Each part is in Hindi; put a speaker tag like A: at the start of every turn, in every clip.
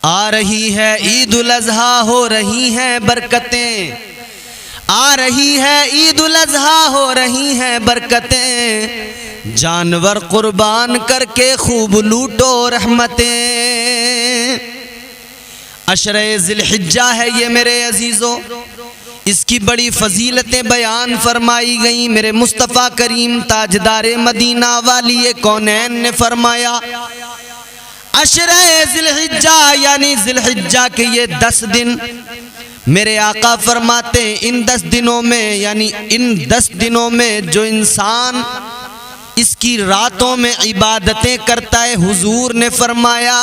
A: आ रही है ईद उल अज़हा, हो रही हैं बरकतें। आ रही है ईद उल अज़हा, हो रही हैं बरकतें। जानवर कुर्बान करके खूब लूटो रहमतें। अशरे ज़िलहिज्जा है ये मेरे अजीज़ों, इसकी बड़ी फजीलतें बयान फरमाई गई। मेरे मुस्तफ़ा करीम ताजदारे मदीना वाली कौनैन ने फरमाया, अशरे ज़िलहिज्जा यानी ज़िलहिज्जा के ये 10 दिन मेरे आका फरमाते हैं, इन 10 दिनों में यानी इन 10 दिनों में जो इंसान इसकी रातों में इबादतें करता है, हुजूर ने फरमाया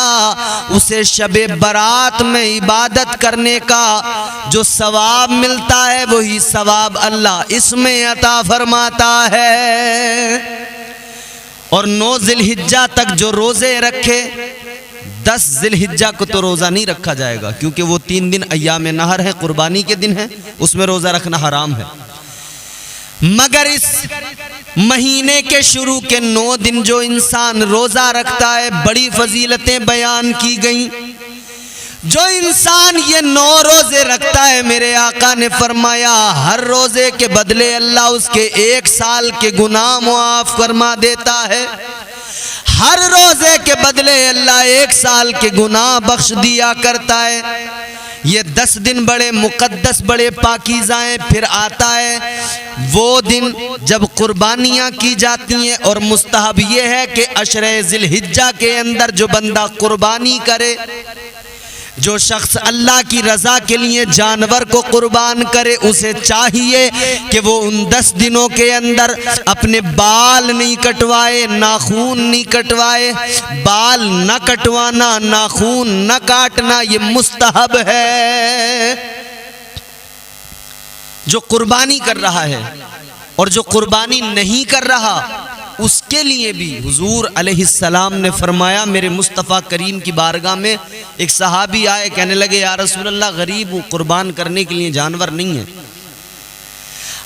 A: उसे शबे बारात में इबादत करने का जो सवाब मिलता है वही सवाब अल्लाह इसमें अता फरमाता है। और 9 ज़िलहिज्जा तक जो रोज़े रखे, 10 ज़िलहिज्जा को तो रोज़ा नहीं रखा जाएगा क्योंकि वो 3 दिन अय्याम नहर है, कुर्बानी के दिन है, उसमें रोज़ा रखना हराम है। मगर इस महीने के शुरू के 9 दिन जो इंसान रोज़ा रखता है, बड़ी फजीलतें बयान की गई। जो इंसान ये 9 रोज़े रखता है, मेरे आका ने फरमाया हर रोज़े के बदले अल्लाह उसके 1 साल के गुनाह मुआफ़ फरमा देता है। हर रोज़े के बदले अल्लाह 1 साल के गुनाह बख्श दिया करता है। ये 10 दिन बड़े मुक़द्दस, बड़े पाकीज़ा हैं। फिर आता है वो दिन जब कुर्बानियाँ की जाती हैं, और मुस्तहब ये है कि अशरे ज़िलहिज्जा के अंदर जो बंदा कुर्बानी करे, जो शख्स अल्लाह की रज़ा के लिए जानवर को कुर्बान करे, उसे चाहिए कि वो उन 10 दिनों के अंदर अपने बाल नहीं कटवाए, नाखून नहीं कटवाए। बाल न कटवाना, नाखून न काटना ये मुस्तहब है। जो कुर्बानी कर रहा है और जो कुर्बानी नहीं कर रहा, उसके लिए भी हुजूर अलैहिस्सलाम ने फरमाया, मेरे मुस्तफ़ा करीम की बारगाह में एक सहाबी आए, कहने लगे या रसूल अल्लाह गरीब हूँ, कुर्बान करने के लिए जानवर नहीं है।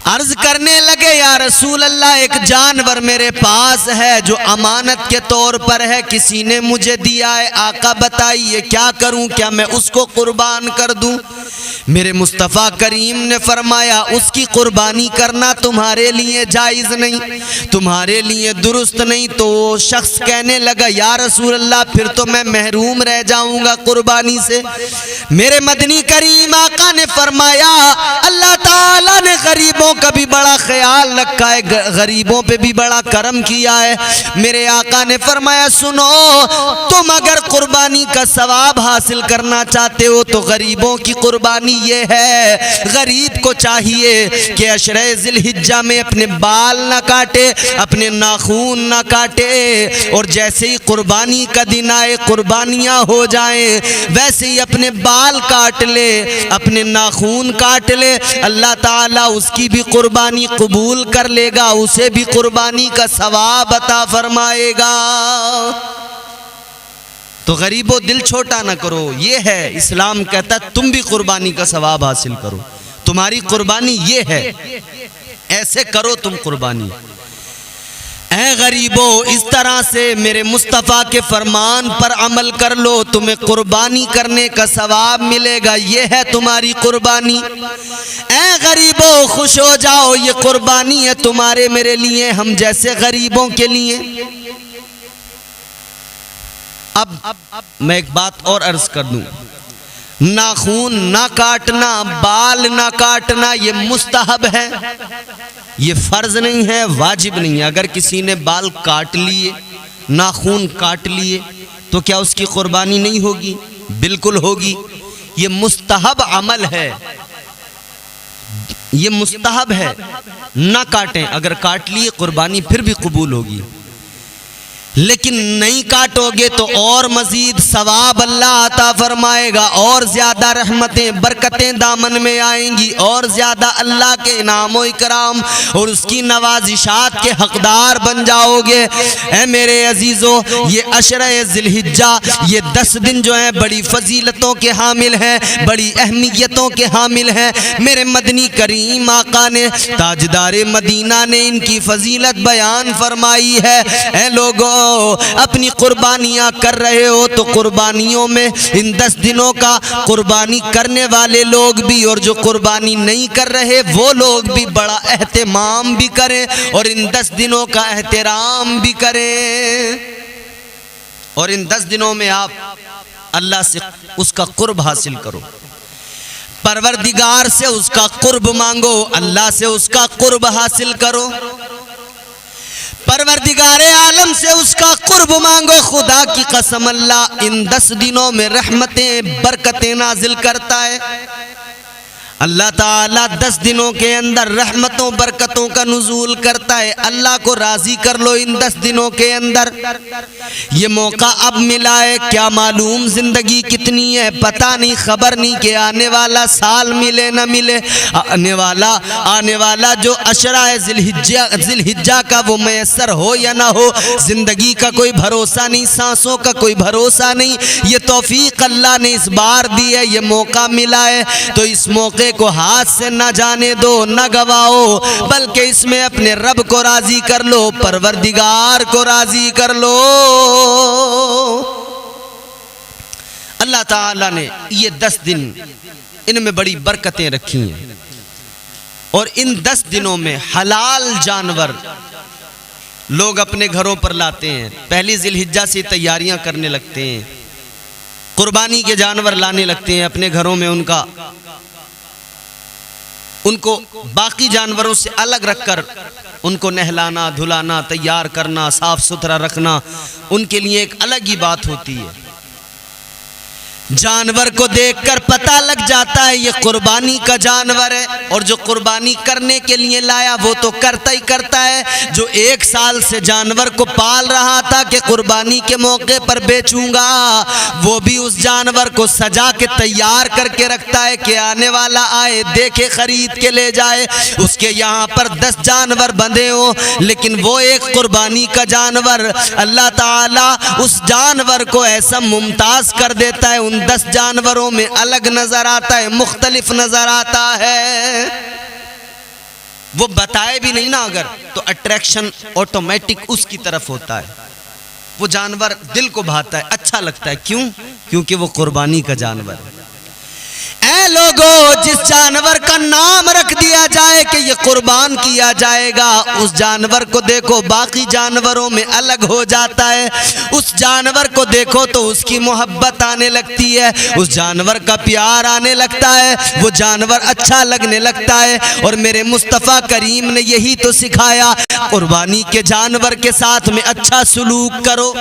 A: अर्ज करने लगे या रसूल अल्लाह एक जानवर मेरे पास है जो अमानत के तौर पर है, किसी ने मुझे दिया है, आका बताइए क्या करूं, क्या मैं उसको कुर्बान कर दूं? मेरे मुस्तफ़ा करीम ने फरमाया उसकी कुर्बानी करना तुम्हारे लिए जायज़ नहीं, तुम्हारे लिए दुरुस्त नहीं। तो वो शख्स कहने लगा या रसूल अल्लाह फिर तो मैं महरूम रह जाऊंगा कुर्बानी से। मेरे मदनी करीम आका ने फरमाया अल्लाह ताला ने गरीबों का भी बड़ा ख्याल रखा है, गरीबों पे भी बड़ा करम किया है। मेरे आका ने फरमाया सुनो, तुम अगर कुर्बानी का सवाब हासिल करना चाहते हो तो गरीबों की कुर्बानी ये है, गरीब को चाहिए कि अशरे ज़िलहिज्जा में अपने बाल ना काटे, अपने नाखून ना काटे, और जैसे ही कुर्बानी का दिन आए, कुर्बानियाँ हो जाएं, वैसे ही अपने बाल काट ले, अपने नाखून काट ले, अल्लाह ताला उसकी भी कुर्बानी कबूल कर लेगा, उसे भी कुर्बानी का सवाब अता फरमाएगा। तो गरीबों दिल छोटा ना करो, ये है इस्लाम कहता है तुम भी कुर्बानी का सवाब हासिल करो, तुम्हारी कुर्बानी ये है, ऐसे करो तुम कुर्बानी। ऐ गरीबों इस तरह से मेरे मुस्तफ़ा के फरमान पर अमल कर लो, तुम्हें कुर्बानी करने का सवाब मिलेगा, ये है तुम्हारी कुर्बानी। ऐ गरीबों खुश हो जाओ, ये कुर्बानी है तुम्हारे मेरे लिए, हम जैसे गरीबों के लिए। अब मैं एक बात और अर्ज कर दूं, नाखून ना काटना, बाल ना काटना ये मुस्तहब है, ये फर्ज नहीं है, वाजिब नहीं है। अगर किसी ने बाल काट लिए, नाखून काट लिए, तो क्या उसकी कुर्बानी नहीं होगी? बिल्कुल होगी। ये मुस्तहब अमल है, ये मुस्तहब है, ना काटें। अगर काट लिए कुर्बानी फिर भी कबूल होगी, लेकिन नहीं काटोगे तो और मजीद सवाब अल्लाह अता फरमाएगा, और ज़्यादा रहमतें बरकतें दामन में आएंगी, और ज़्यादा अल्लाह के इनाम व इकराम और उसकी नवाजिशात के हकदार बन जाओगे। ऐ मेरे अजीज़ों, ये अशरे ज़िलहिज्जा, ये 10 दिन जो हैं बड़ी फजीलतों के हामिल हैं, बड़ी अहमियतों के हामिल हैं। मेरे मदनी करीम आका ने ताजदारे मदीना ने इनकी फजीलत बयान फरमाई है। ऐ लोगों अपनी कुर्बानियां कर रहे हो तो कुर्बानियों में इन 10 दिनों का कुर्बानी करने वाले लोग भी और जो कुर्बानी नहीं कर रहे वो लोग भी बड़ा एहतमाम भी करें और इन 10 दिनों का एहतराम भी करें। और इन 10 दिनों में आप अल्लाह से उसका कुर्ब हासिल करो, परवरदिगार से उसका कुर्ब मांगो, अल्लाह से उसका कुर्ब हासिल करो, परवरदिगार आलम से उसका कुर्ब मांगो। खुदा की कसम अल्लाह इन 10 दिनों में रहमतें बरकतें नाजिल करता है। अल्लाह ताला 10 दिनों के अंदर रहमतों बरकतों का नुज़ूल करता है। अल्लाह को राज़ी कर लो इन 10 दिनों के अंदर। ये मौका अब मिला है, क्या मालूम ज़िंदगी कितनी है, पता नहीं, खबर नहीं कि आने वाला साल मिले न मिले, आने वाला जो अशरा है ज़िलहिज्जा का वो मैसर हो या ना हो। ज़िंदगी का कोई भरोसा नहीं, सांसों का कोई भरोसा नहीं। ये तौफीक अल्लाह ने इस बार दी है, ये मौका मिला है, तो इस मौके को हाथ से न जाने दो, न गवाओ, बल्कि इसमें अपने रब को राजी कर लो, परवरदिगार को राजी कर लो। अल्लाह ताला ने ये 10 दिन इनमें बड़ी बरकतें रखी हैं और इन 10 दिनों में हलाल जानवर लोग अपने घरों पर लाते हैं। पहली ज़िलहिज्जा से तैयारियां करने लगते हैं, कुर्बानी के जानवर लाने लगते हैं अपने घरों में। उनको बाकी जानवरों से अलग रखकर उनको नहलाना, धुलाना, तैयार करना, साफ सुथरा रखना उनके लिए एक अलग ही बात होती है। जानवर को देखकर पता लग जाता है ये कुर्बानी का जानवर है, और जो कुर्बानी करने के लिए लाया वो तो करता ही करता है। जो 1 साल से जानवर को पाल रहा था कि कुर्बानी के मौके पर बेचूंगा, वो भी उस जानवर को सजा के तैयार करके रखता है कि आने वाला आए, देखे, खरीद के ले जाए। उसके यहाँ पर 10 जानवर बंधे हो, लेकिन वो एक कुर्बानी का जानवर, अल्लाह ताला उस जानवर को ऐसा मुमताज कर देता है, उन 10 जानवरों में अलग नजर आता है, मुख्तलिफ नजर आता है। वो बताए भी नहीं ना अगर, तो अट्रैक्शन ऑटोमेटिक उसकी तरफ होता है। वो जानवर दिल को भाता है, अच्छा लगता है। क्यों? क्योंकि वो कुर्बानी का जानवर है। ऐ लोगों, जिस जानवर का नाम रख दिया जाए कि ये कुर्बान किया जाएगा, उस जानवर को देखो बाकी जानवरों में अलग हो जाता है। उस जानवर को देखो तो उसकी मोहब्बत आने लगती है, उस जानवर का प्यार आने लगता है, वो जानवर अच्छा लगने लगता है। और मेरे मुस्तफ़ा करीम ने यही तो सिखाया, कुर्बानी के जानवर के साथ में अच्छा सलूक करो।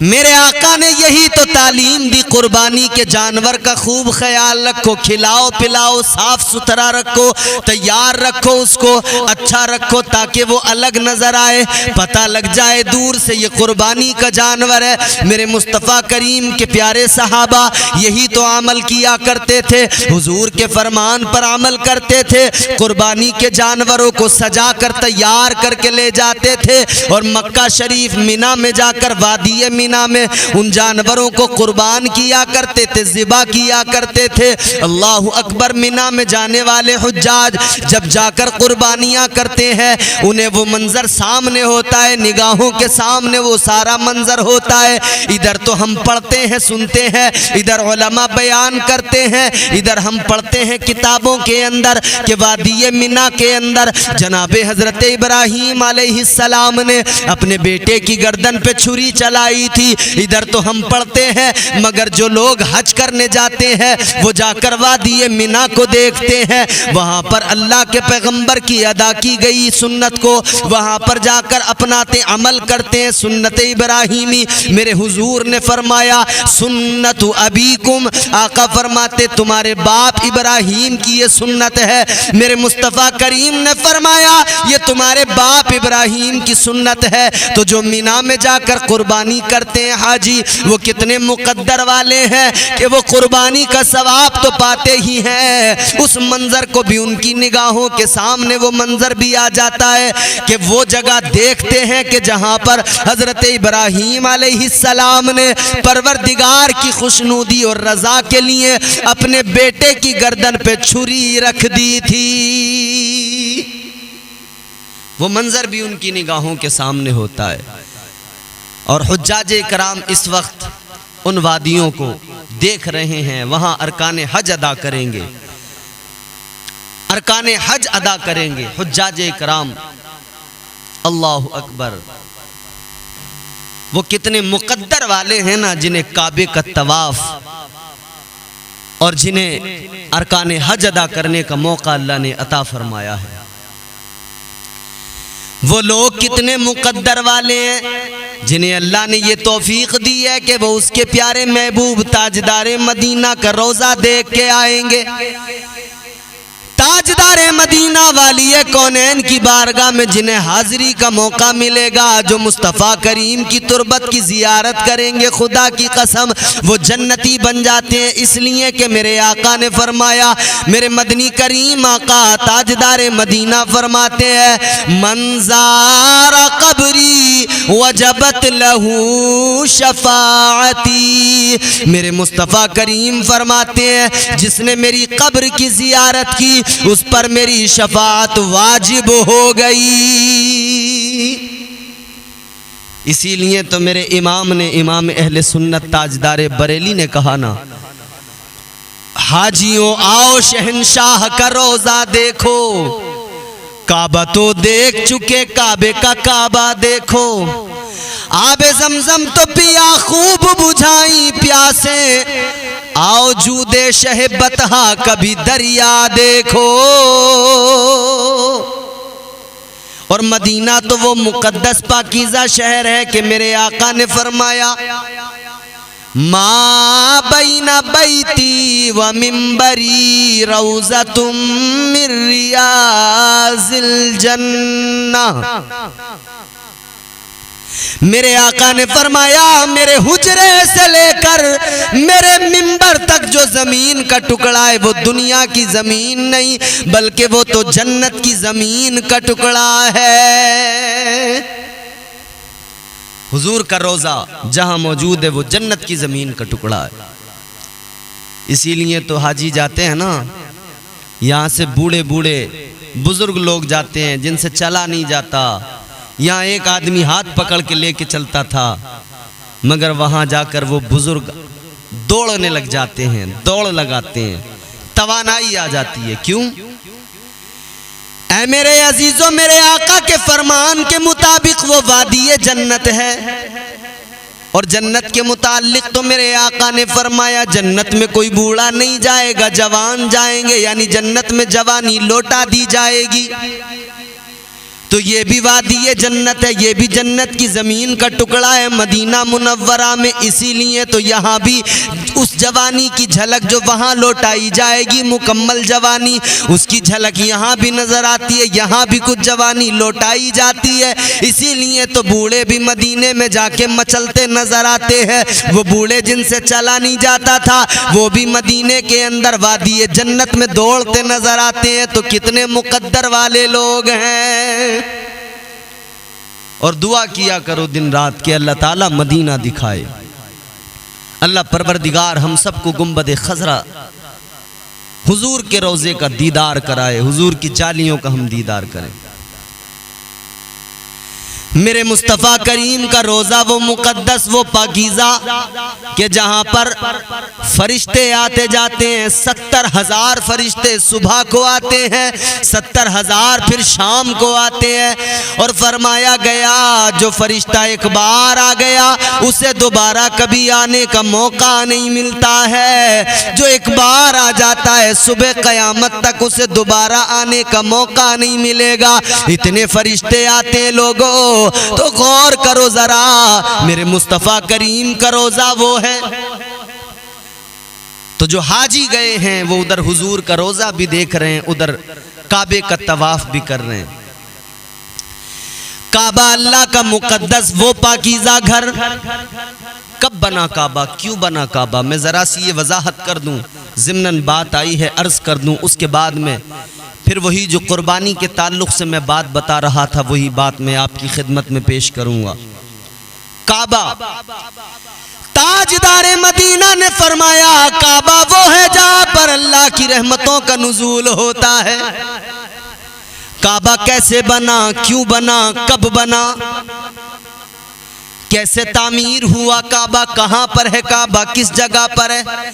A: मेरे आका ने यही तो तालीम दी, कुर्बानी के जानवर का खूब ख्याल रखो, खिलाओ पिलाओ, साफ सुथरा रखो, तैयार रखो, उसको अच्छा रखो ताकि वो अलग नजर आए, पता लग जाए दूर से ये कुर्बानी का जानवर है। मेरे मुस्तफ़ा करीम के प्यारे सहाबा यही तो अमल किया करते थे, हुजूर के फरमान पर अमल करते थे। कुर्बानी के जानवरों को सजा कर तैयार करके ले जाते थे और मक्का शरीफ मिना में जाकर वादी मीना में उन जानवरों को कुर्बान किया करते थे, ज़िबा किया करते थे। अल्लाहु अकबर। मिना में जाने वाले हुज्जाज जब जाकर कुर्बानियां करते हैं, उन्हें वो मंजर सामने होता है, निगाहों के सामने वो सारा मंजर होता है। इधर तो हम पढ़ते हैं, सुनते हैं, इधर उलमा बयान करते हैं, इधर हम पढ़ते हैं किताबों के अंदर कि वादी मिना के अंदर जनाबे हजरत इब्राहीम अलैहिस्सलाम ने अपने बेटे की गर्दन पे छुरी चलाई थी। इधर तो हम पढ़ते हैं, मगर जो लोग हज करने जाते हैं वो जाकर वादी मिना को देखते हैं, वहां पर अल्लाह के पैगंबर की अदा की गई सुन्नत को वहां पर जाकर अपनाते, अमल करते हैं, सुन्नत इब्राहीमी। मेरे हुजूर ने फरमाया सुन्नत अबीकुम, आका फरमाते तुम्हारे बाप इब्राहीम की ये सुन्नत है। मेरे मुस्तफ़ा करीम ने फरमाया ये तुम्हारे बाप इब्राहीम की सुन्नत है। तो जो मिना में जाकर कुर्बानी करते हैं हाजी, वो कितने मुकद्दर वाले हैं कि वो कुर्बानी का सवाब तो पाते ही हैं, उस मंजर को भी उनकी निगाहों के सामने वो मंजर भी आ जाता है कि वो जगह देखते हैं कि जहां पर हजरत इब्राहीम अलैहिस्सलाम ने परवरदिगार की खुशनुदी और रजा के लिए अपने बेटे की गर्दन पे छुरी रख दी थी। वो मंजर भी उनकी निगाहों के सामने होता है। और हुज्जाज कराम इस वक्त उन वादियों को देख रहे हैं, वहाँ अरकान हज अदा करेंगे, अरकान हज अदा करेंगे हुज्जाज कराम। अल्लाहु अकबर। वो कितने मुकद्दर वाले हैं ना, जिन्हें काबे का तवाफ और जिन्हें अरकान हज अदा करने का मौका अल्लाह ने अता फरमाया है। वो लोग कितने मुकद्दर वाले हैं जिन्हें अल्लाह ने ये तौफीक दी है कि वो उसके प्यारे महबूब ताजदार मदीना का रोज़ा देख के आएंगे। ताजदार मदीना वाली कौनैन की बारगाह में जिन्हें हाजिरी का मौका मिलेगा, जो मुस्तफ़ा करीम की तुरबत की ज़ियारत करेंगे, खुदा की कसम वो जन्नती बन जाते हैं। इसलिए कि मेरे आका ने फरमाया, मेरे मदनी करीम आका ताजदार मदीना फरमाते हैं, मंज़ारा कब्री वजबत लहू शफाअती। मेरे मुस्तफ़ा करीम फरमाते हैं, जिसने मेरी कब्र की ज़ियारत की उस पर मेरी शफाअत वाजिब हो गई। इसीलिए तो मेरे इमाम ने, इमाम अहले सुन्नत ताजदार बरेली ने कहा ना, हाजियों आओ शहंशाह का रोज़ा देखो, काबा तो देख चुके, काबे का काबा देखो। आबे ज़मज़म तो पिया खूब बुझाई प्यासे, आओ जूदे शह बतहा कभी दरिया देखो। और मदीना तो वो मुकद्दस पाकीज़ा शहर है कि मेरे आका ने फरमाया, मा बैना बैती व मिंबरी रौज़तुम मिन रियाज़िल जन्नह। मेरे आका ने फरमाया, मेरे हुजरे से लेकर मेरे मिंबर तक जो जमीन का टुकड़ा है वो दुनिया की जमीन नहीं, बल्कि वो तो जन्नत की जमीन का टुकड़ा है। हुजूर का रोज़ा जहां मौजूद है वो जन्नत की जमीन का टुकड़ा है। इसीलिए तो हाजी जाते हैं ना, यहाँ से बूढ़े बूढ़े बुजुर्ग लोग जाते हैं जिनसे चला नहीं जाता। यहाँ एक आदमी हाथ पकड़ के लेके चलता था, मगर वहां जाकर वो बुजुर्ग दौड़ने लग जाते हैं, दौड़ लगाते हैं, तवानाई आ जाती है। क्यों? ऐ मेरे अजीजों, मेरे आका के फरमान के मुताबिक वो वादी जन्नत है। और जन्नत के मुतालिक तो मेरे आका ने फरमाया, जन्नत में कोई बूढ़ा नहीं जाएगा, जवान जाएंगे, यानी जन्नत में जवानी लौटा दी जाएगी। तो ये भी वादी जन्नत है, ये भी जन्नत की ज़मीन का टुकड़ा है मदीना मुनव्वरा में। इसीलिए तो यहाँ भी उस जवानी की झलक जो वहाँ लौटाई जाएगी, मुकम्मल जवानी, उसकी झलक यहाँ भी नज़र आती है, यहाँ भी कुछ जवानी लौटाई जाती है। इसीलिए तो बूढ़े भी मदीने में जाके मचलते नज़र आते हैं। वो बूढ़े जिनसे चला नहीं जाता था वो भी मदीने के अंदर वादी जन्नत में दौड़ते नज़र आते हैं। तो कितने मुकद्दर वाले लोग हैं। और दुआ किया करो दिन रात के अल्लाह ताला मदीना दिखाए, अल्लाह परवरदिगार हम सबको गुंबद खजरा हुजूर के रोज़े का दीदार कराए, हुजूर की जालियों का हम दीदार करें। मेरे मुस्तफ़ा करीम का रोज़ा वो मुकद्दस, वो पाकीज़ा कि जहाँ पर फरिश्ते आते जाते हैं। 70,000 फरिश्ते सुबह को आते हैं, 70,000 फिर शाम को आते हैं। और फरमाया गया, जो फरिश्ता एक बार आ गया उसे दोबारा कभी आने का मौका नहीं मिलता है। जो एक बार आ जाता है सुबह क़यामत तक उसे दोबारा आने का मौका नहीं मिलेगा। इतने फरिश्ते आते हैं लोगों। तो गौर करो जरा, मेरे मुस्तफ़ा करीम का रोज़ा वो है। तो जो हाजी गए हैं वो उधर हुजूर का रोज़ा भी देख रहे हैं, उधर काबे का तवाफ भी कर रहे हैं। काबा अल्लाह का मुकद्दस वो पाकीज़ा घर। कब बना काबा, क्यों बना काबा, मैं ज़रा सी ये वजाहत कर दूं, ज़िम्नन बात आई है अर्ज़ कर दूं, उसके बाद में फिर वही जो कुर्बानी के ताल्लुक़ से मैं बात बता रहा था वही बात मैं आपकी खिदमत में पेश करूंगा। काबा, ताजदार मदीना ने फरमाया, काबा वो है जहां पर अल्लाह की रहमतों का नुज़ूल होता है। काबा कैसे बना, क्यों बना, कब बना? कैसे तामीर हुआ काबा, कहां पर है काबा, किस जगह पर है।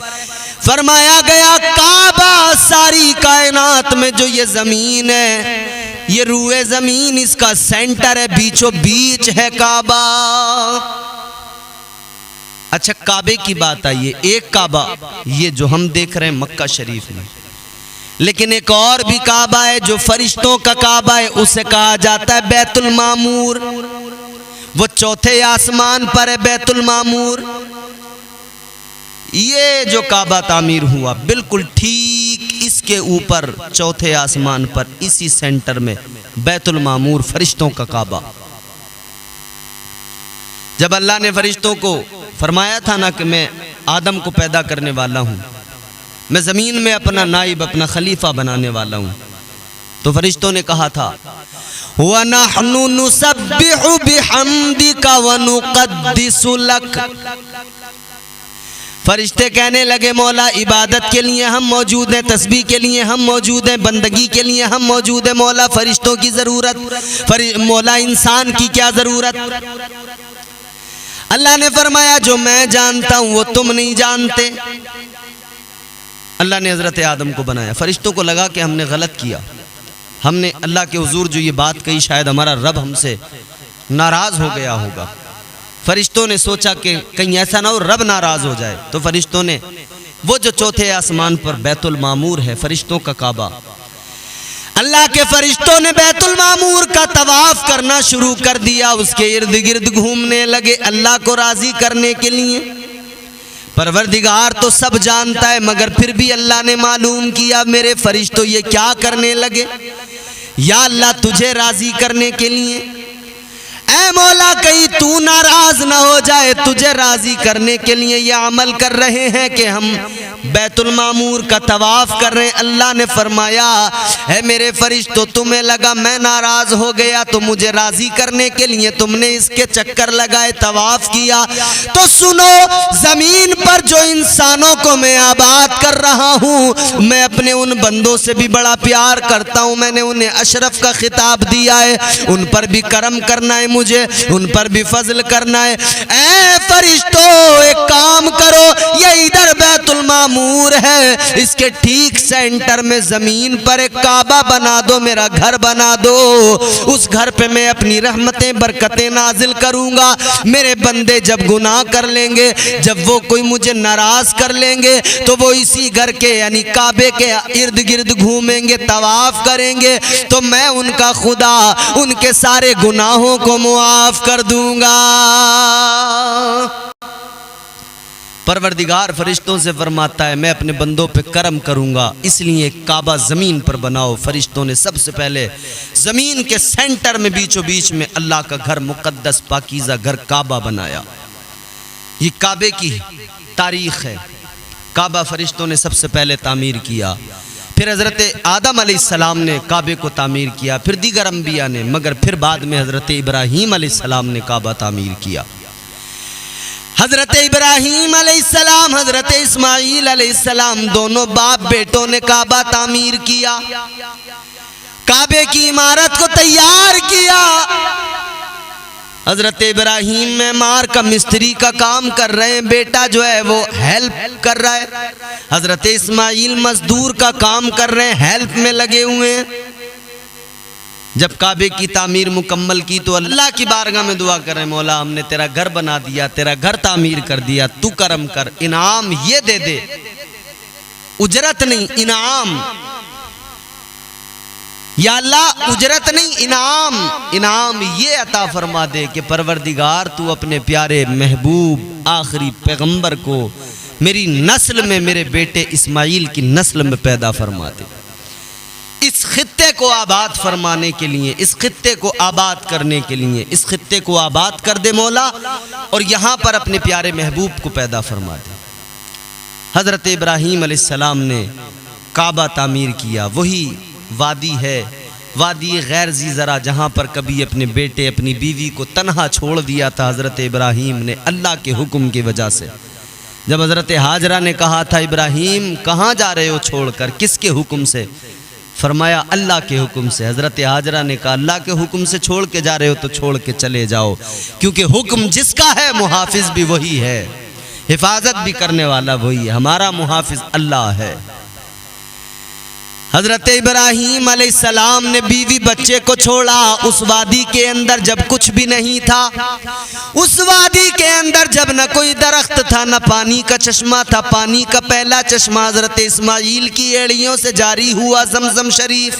A: फरमाया गया काबा सारी कायनात में जो ये जमीन है, ये रूए जमीन, इसका सेंटर है, बीचों बीच है काबा। अच्छा, काबे की बात आई है, एक काबा ये जो हम देख रहे हैं मक्का शरीफ में, लेकिन एक और भी काबा है जो फरिश्तों का काबा है, उसे कहा जाता है बैतुल मामूर। वो चौथे आसमान पर है बैतुल मामूर। ये जो काबा तामीर हुआ बिल्कुल ठीक इसके ऊपर चौथे आसमान पर, इसी सेंटर में बैतुल मामूर, फरिश्तों का काबा। जब अल्लाह ने फरिश्तों को फरमाया था ना कि मैं आदम को पैदा करने वाला हूं, मैं ज़मीन में अपना नाइब, अपना खलीफा बनाने वाला हूं, तो फरिश्तों ने कहा था व नहनु नुसब्बिहु बिहम्दिका व नुक़द्दिसु लक। फरिश्ते कहने लगे मौला इबादत के लिए हम मौजूद हैं, तस्बीह के लिए हम मौजूद हैं, बंदगी के लिए हम मौजूद हैं। मौला फरिश्तों की ज़रूरत, मौला इंसान की क्या ज़रूरत। अल्लाह ने फरमाया जो मैं जानता हूं वो तुम नहीं जानते। अल्लाह ने हज़रत आदम को बनाया। फरिश्तों को लगा कि हमने गलत किया, हमने अल्लाह के हुजूर जो ये बात कही, शायद हमारा रब हमसे नाराज़ हो गया होगा। फरिश्तों ने सोचा कि कहीं ऐसा ना हो रब नाराज़ हो जाए, तो फरिश्तों ने वो जो चौथे आसमान पर बैतुल मामूर है, फरिश्तों का काबा, अल्लाह के फरिश्तों ने बैतुल मामूर का तवाफ करना शुरू कर दिया, उसके इर्द गिर्द घूमने लगे अल्लाह को राज़ी करने के लिए। परवरदिगार तो सब जानता है, मगर फिर भी अल्लाह ने मालूम किया मेरे फरिश्तों ये क्या करने लगे। या अल्लाह तुझे राज़ी करने के लिए, ऐ मौला कहीं तू नाराज ना हो जाए, तुझे राजी करने के लिए ये अमल कर रहे हैं कि हम बैतुल मामूर का तवाफ कर रहे हैं। अल्लाह ने फरमाया है मेरे फरिश्तों तुम्हें लगा मैं नाराज हो गया, तो मुझे राजी करने के लिए तुमने इसके चक्कर लगाए, तवाफ किया। तो सुनो, जमीन पर जो इंसानों को मैं आबाद कर रहा हूँ, मैं अपने उन बंदों से भी बड़ा प्यार करता हूँ। मैंने उन्हें अशरफ का खिताब दिया है, उन पर भी करम करना है, मुझे उन पर भी फजल करना है। ऐ फरिश्तों एक काम करो, ये इधर बैतुल मामूर है, इसके ठीक सेंटर में जमीन पर एक काबा बना दो, मेरा घर बना दो। उस घर पे मैं अपनी रहमतें बरकतें नाजिल करूंगा। मेरे बंदे जब गुनाह कर लेंगे, जब वो कोई मुझे नाराज कर लेंगे, तो वो इसी घर के यानी काबे के इर्द गिर्द घूमेंगे, तवाफ करेंगे, तो मैं उनका खुदा उनके सारे गुनाहों को मुआफ कर दूंगा। परवरदिगार फरिश्तों से फरमाता है मैं अपने बंदों पे करम करूंगा, इसलिए काबा ज़मीन पर बनाओ। फरिश्तों ने सबसे पहले ज़मीन के सेंटर में बीचों बीच में अल्लाह का घर, मुकद्दस पाकीज़ा घर काबा बनाया। ये काबे की तारीख़ है। काबा फरिश्तों ने सबसे पहले तामीर किया, फिर हज़रत आदम अलैहिस्सलाम ने काबे को तामीर किया, फिर दीगर अंबिया ने, मगर फिर बाद में हज़रत इब्राहीम अलैहिस्सलाम ने काबा तामीर किया। हज़रत इब्राहीम अलैहिस्सलाम, हज़रत इस्माईल अलैहिस्सलाम, दोनों बाप बेटों ने काबा तामीर किया, काबे की इमारत को तैयार किया। हज़रत इब्राहीम मेमार का मिस्त्री का काम कर रहे हैं, बेटा जो है वो हेल्प कर रहा है। हज़रत इस्माईल मजदूर का काम कर रहे हैं, हेल्प में लगे हुए हैं। जब काबे की तामीर मुकम्मल की तो अल्लाह की बारगाह में दुआ कर रहे हैं, मौला हमने तेरा घर बना दिया, तेरा घर तामीर कर दिया, तू करम कर, इनाम ये दे दे, उजरत नहीं इनाम। या अल्लाह उजरत नहीं इनाम ये अता फरमा दे कि परवरदिगार तू अपने प्यारे महबूब आखिरी पैगंबर को मेरी नस्ल में, मेरे बेटे इस्माईल की नस्ल में पैदा फरमा दे। इस खित्ते को आबाद फरमाने के लिए, इस खित्ते को आबाद करने के लिए, इस खित्ते को आबाद कर दे मौला, और यहाँ पर अपने प्यारे महबूब को पैदा फरमा दे। हज़रत इब्राहीम अलैहिस्सलाम ने काबा तामीर किया। वही वादी है, वादी गैर ज़ी ज़रा, जहाँ पर कभी अपने बेटे अपनी बीवी को तन्हा छोड़ दिया था हज़रत इब्राहीम ने अल्लाह के हुक्म की वजह से। जब हज़रत हाजरा ने कहा था इब्राहीम कहाँ जा रहे हो छोड़कर, किसके हुक्म से, फरमाया अल्लाह के हुक्म से। हज़रत हाजरा ने कहा अल्लाह के हुक्म से छोड़ के जा रहे हो तो छोड़ के चले जाओ, क्योंकि हुक्म जिसका है मुहाफिज भी वही है, हिफाजत भी करने वाला वही है, हमारा मुहाफिज अल्लाह है। हज़रत इब्राहीम अलैहिस्सलाम ने बीवी बच्चे को छोड़ा उस वादी के अंदर जब कुछ भी नहीं था, उस वादी के अंदर जब न कोई दरख्त था न पानी का चश्मा था। पानी का पहला चश्मा हज़रत इस्माइल की एड़ियों से जारी हुआ, ज़मज़म शरीफ।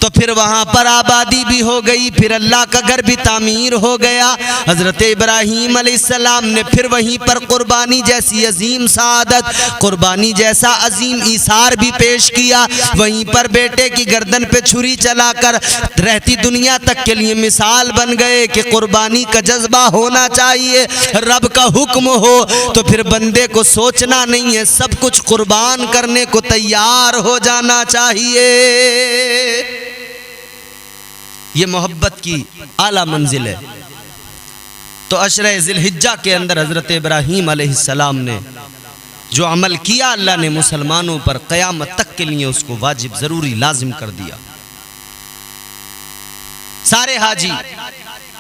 A: तो फिर वहाँ पर आबादी भी हो गई, फिर अल्लाह का घर भी तामीर हो गया। हज़रत इब्राहीम अलैहिस्सलाम ने फिर वहीं पर कुर्बानी जैसी अजीम सादत, कुर्बानी जैसा अजीम ईसार भी पेश किया। वहीं पर बेटे की गर्दन पे छुरी चलाकर रहती दुनिया तक के लिए मिसाल बन गए कि कुर्बानी का जज्बा होना चाहिए। रब का हुक्म हो तो फिर बंदे को सोचना नहीं है, सब कुछ कुर्बान करने को तैयार हो जाना चाहिए। ये मोहब्बत की आला मंजिल है। तो अशरे ज़िलहिज्जा के अंदर हज़रत इब्राहीम अलैहिस्सलाम ने जो अमल किया, अल्लाह ने मुसलमानों पर क़यामत तक के लिए उसको वाजिब ज़रूरी लाजिम कर दिया। सारे हाजी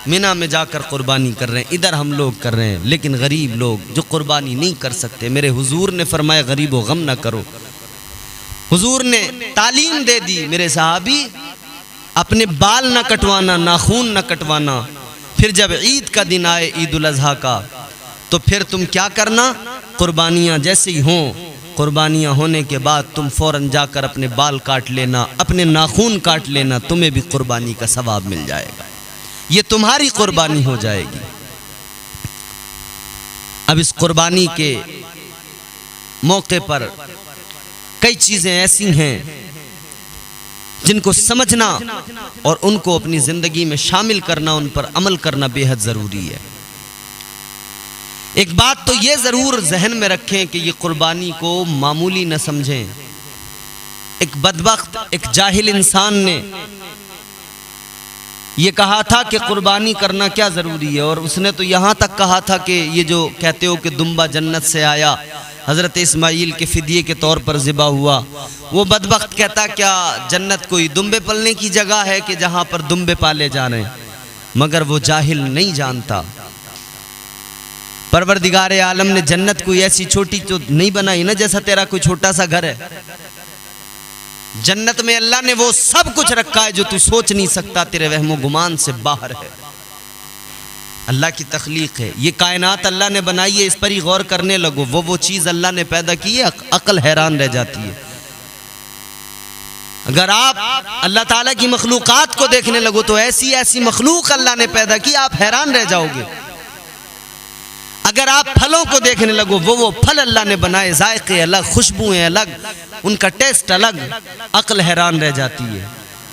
A: मिना में जाकर कुर्बानी कर रहे हैं, इधर हम लोग कर रहे हैं, लेकिन गरीब लोग जो कुर्बानी नहीं कर सकते, मेरे हुजूर ने फरमाया गरीबो गम ना करो। हुजूर ने तालीम दे दी, मेरे सहाबी अपने बाल न कटवाना, नाखून न कटवाना। फिर जब ईद का दिन आए, ईद उल अज़हा का, तो फिर तुम क्या करना, कुर्बानियाँ जैसे ही हों, कुर्बानियाँ होने के बाद तुम फ़ौरन जाकर अपने बाल काट लेना, अपने नाखून काट लेना, तुम्हें भी कुर्बानी का सवाब मिल जाएगा, ये तुम्हारी कुर्बानी हो जाएगी। अब इस कुर्बानी के मौके पर कई चीज़ें ऐसी हैं जिनको समझना और उनको अपनी ज़िंदगी में शामिल करना, उन पर अमल करना बेहद ज़रूरी है। एक बात तो ये ज़रूर जहन में रखें कि ये कुर्बानी को मामूली न समझें। एक बदबख्त, एक जाहिल इंसान ने ये कहा था कि कुर्बानी करना क्या ज़रूरी है, और उसने तो यहाँ तक कहा था कि ये जो कहते हो कि दुम्बा जन्नत से आया, हज़रत इस्माइल के फ़िदिये के तौर पर ज़िबा हुआ, वो बदबख्त कहता क्या जन्नत कोई दुम्बे पलने की जगह है कि जहाँ पर दुम्बे पाले जा रहे हैं। मगर वो जाहिल नहीं जानता, परवरदिगार आलम ने जन्नत कोई ऐसी छोटी तो नहीं बनाई ना जैसा तेरा कोई छोटा सा घर है। जन्नत में अल्लाह ने वो सब कुछ रखा है जो तू सोच नहीं सकता, तेरे वहमो गुमान से बाहर है। अल्लाह की तख्लीक है, ये कायनात अल्लाह ने बनाई है, इस पर ही गौर करने लगो। वो चीज़ अल्लाह ने पैदा की है, अक्ल हैरान रह जाती है। अगर आप अल्लाह ताला की मखलूक़ात को देखने लगो तो ऐसी ऐसी मखलूक अल्लाह ने पैदा की, आप हैरान रह जाओगे। अगर आप फलों को देखने लगो, वो फल अल्लाह ने बनाए, जायके अलग, खुशबुएं अलग, उनका टेस्ट अलग, अक्ल हैरान रह जाती है।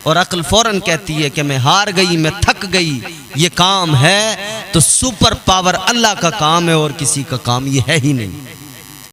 A: और अक्ल फौरन कहती है कि मैं हार गई, मैं थक गई, ये काम है तो सुपर पावर अल्लाह का काम है और किसी का काम ये है ही नहीं।